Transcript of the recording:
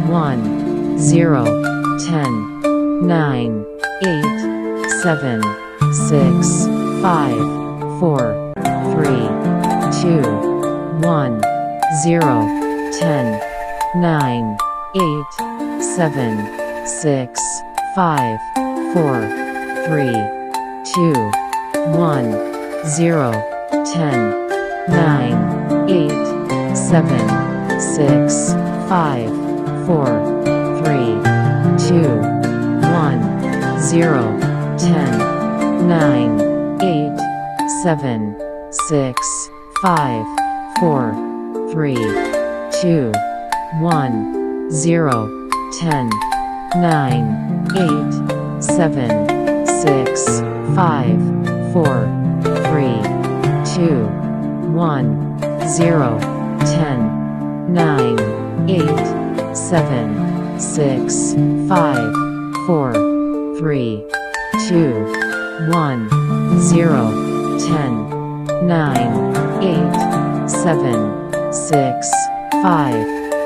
1 0 10 9 8 7 6 5 4 3 2 1 0 10 9 8 7 6 5 4 3 2 1 0 10 9 8 7 6 5 4 3 2 1 0 10 9 8 7 6 5 4 3 2 1 0 10 9 8 7 6 5 4 3 2 1 0 10 9 8 7 6 5 4 3 2 1 0 10 9 8 7 6 5